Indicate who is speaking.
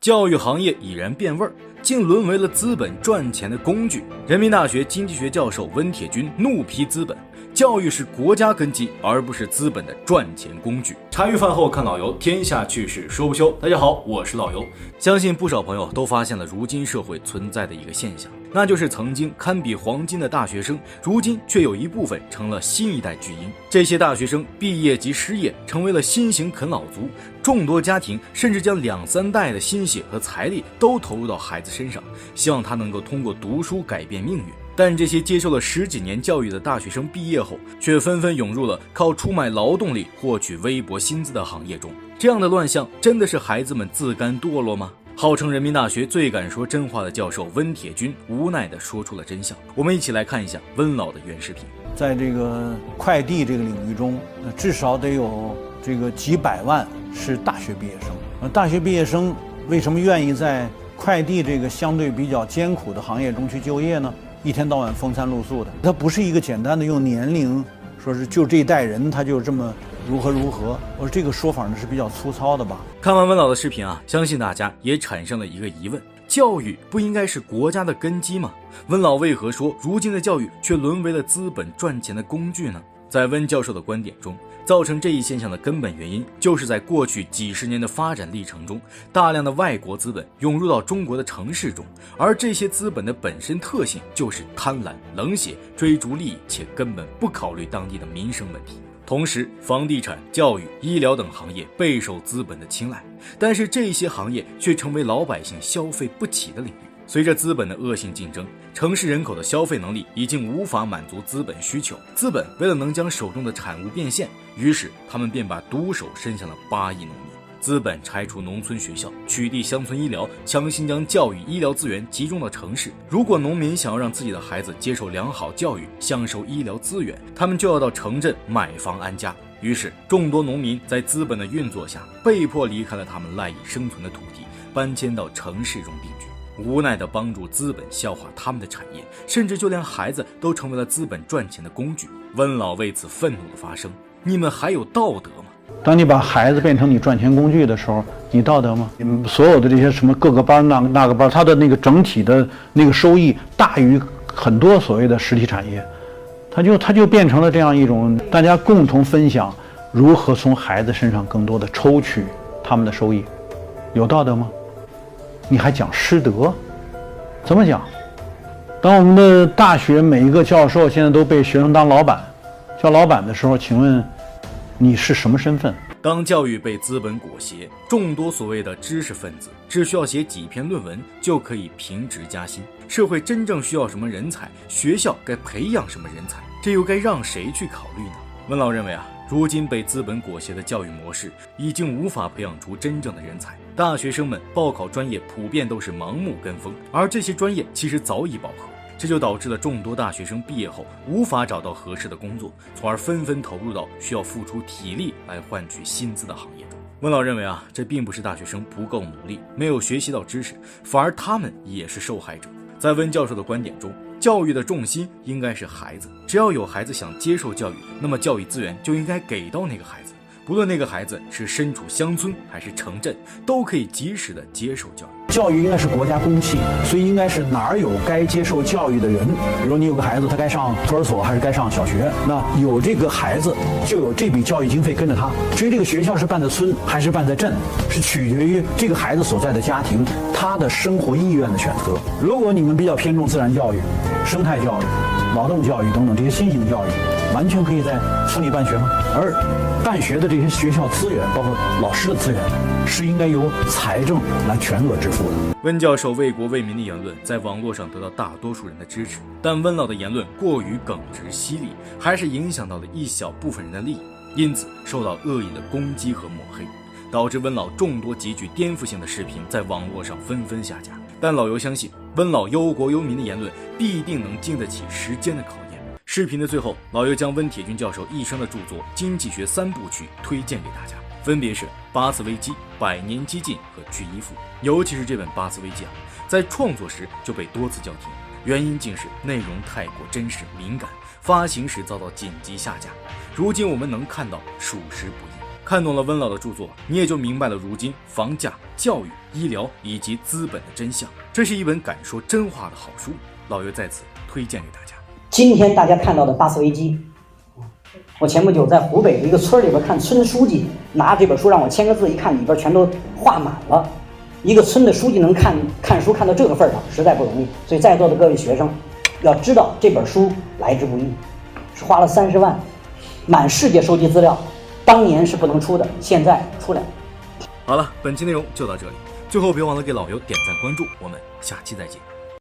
Speaker 1: 教育行业已然变味儿，竟沦为了资本赚钱的工具。人民大学经济学教授温铁军怒批资本，教育是国家根基，而不是资本的赚钱工具。茶余饭后看老游，天下趣事说不休。大家好，我是老游。相信不少朋友都发现了如今社会存在的一个现象，那就是曾经堪比黄金的大学生，如今却有一部分成了新一代巨婴。这些大学生毕业即失业，成为了新型啃老族。众多家庭甚至将2、3代的心血和财力都投入到孩子身上，希望他能够通过读书改变命运。但这些接受了10几年教育的大学生毕业后，却纷纷涌入了靠出卖劳动力获取微薄薪资的行业中。这样的乱象，真的是孩子们自甘堕落吗？号称人民大学最敢说真话的教授温铁军无奈地说出了真相。我们一起来看一下温老的原视频。
Speaker 2: 在这个快递这个领域中，至少得有这个几百万是大学毕业生。大学毕业生为什么愿意在快递这个相对比较艰苦的行业中去就业呢？一天到晚风餐露宿的，它不是一个简单的用年龄说是就这一代人他就这么如何。我说这个说法呢是比较粗糙的吧。
Speaker 1: 看完温老的视频啊，相信大家也产生了一个疑问：教育不应该是国家的根基吗？温老为何说如今的教育却沦为了资本赚钱的工具呢？在温教授的观点中，造成这一现象的根本原因，就是在过去几十年的发展历程中，大量的外国资本涌入到中国的城市中，而这些资本的本身特性就是贪婪、冷血、追逐利益，且根本不考虑当地的民生问题。同时，房地产、教育、医疗等行业备受资本的青睐，但是这些行业却成为老百姓消费不起的领域。随着资本的恶性竞争，城市人口的消费能力已经无法满足资本需求。资本为了能将手中的产物变现，于是他们便把毒手伸向了8亿农民。资本拆除农村学校，取缔乡村医疗，强行将教育医疗资源集中到城市。如果农民想要让自己的孩子接受良好教育，享受医疗资源，他们就要到城镇买房安家。于是众多农民在资本的运作下，被迫离开了他们赖以生存的土地，搬迁到城市中定居，无奈地帮助资本消化他们的产业，甚至就连孩子都成为了资本赚钱的工具。温老为此愤怒地发声：你们还有道德吗？
Speaker 2: 当你把孩子变成你赚钱工具的时候，你道德吗？所有的这些什么各个班那个班，它的那个整体的那个收益大于很多所谓的实体产业，它就变成了这样一种大家共同分享如何从孩子身上更多的抽取他们的收益，有道德吗？你还讲师德？怎么讲？当我们的大学每一个教授现在都被学生当老板，叫老板的时候，请问你是什么身份？
Speaker 1: 当教育被资本裹挟，众多所谓的知识分子只需要写几篇论文就可以评职加薪。社会真正需要什么人才，学校该培养什么人才，这又该让谁去考虑呢？温老认为啊，如今被资本裹挟的教育模式已经无法培养出真正的人才。大学生们报考专业普遍都是盲目跟风，而这些专业其实早已饱和，这就导致了众多大学生毕业后无法找到合适的工作，从而纷纷投入到需要付出体力来换取薪资的行业。温老认为啊，这并不是大学生不够努力，没有学习到知识，反而他们也是受害者。在温教授的观点中，教育的重心应该是孩子，只要有孩子想接受教育，那么教育资源就应该给到那个孩子，不论那个孩子是身处乡村还是城镇，都可以及时的接受教育。
Speaker 3: 教育应该是国家公器，所以应该是哪儿有该接受教育的人。比如说你有个孩子，他该上托儿所还是该上小学，那有这个孩子就有这笔教育经费跟着他。至于这个学校是办在村还是办在镇，是取决于这个孩子所在的家庭他的生活意愿的选择。如果你们比较偏重自然教育、生态教育、劳动教育等等这些新型教育，完全可以在村里办学吗？而办学的这些学校资源，包括老师的资源，是应该由财政来全额支付的。
Speaker 1: 温教授为国为民的言论在网络上得到大多数人的支持，但温老的言论过于耿直犀利，还是影响到了一小部分人的利益，因此受到恶意的攻击和抹黑，导致温老众多极具颠覆性的视频在网络上纷纷下架。但老游相信，温老忧国忧民的言论必定能经得起时间的考验。视频的最后，老游将温铁军教授一生的著作《经济学3部曲》推荐给大家，分别是《8次危机》、《100年激进》和《去依附》。尤其是这本《8次危机》啊，在创作时就被多次叫停，原因竟是内容太过真实敏感，发行时遭到紧急下架。如今我们能看到，属实不易。看懂了温老的著作，你也就明白了如今房价、教育、医疗以及资本的真相。这是一本敢说真话的好书，老岳在此推荐给大家。
Speaker 4: 今天大家看到的巴斯维基，我前不久在湖北的一个村里边看，村书记拿这本书让我签个字，一看里边全都画满了。一个村的书记能看书看到这个份上，实在不容易。所以在座的各位学生，要知道这本书来之不易，是花了30万，满世界收集资料，当年是不能出的，现在出来了。
Speaker 1: 好了，本期内容就到这里，最后别忘了给老刘点赞关注，我们下期再见。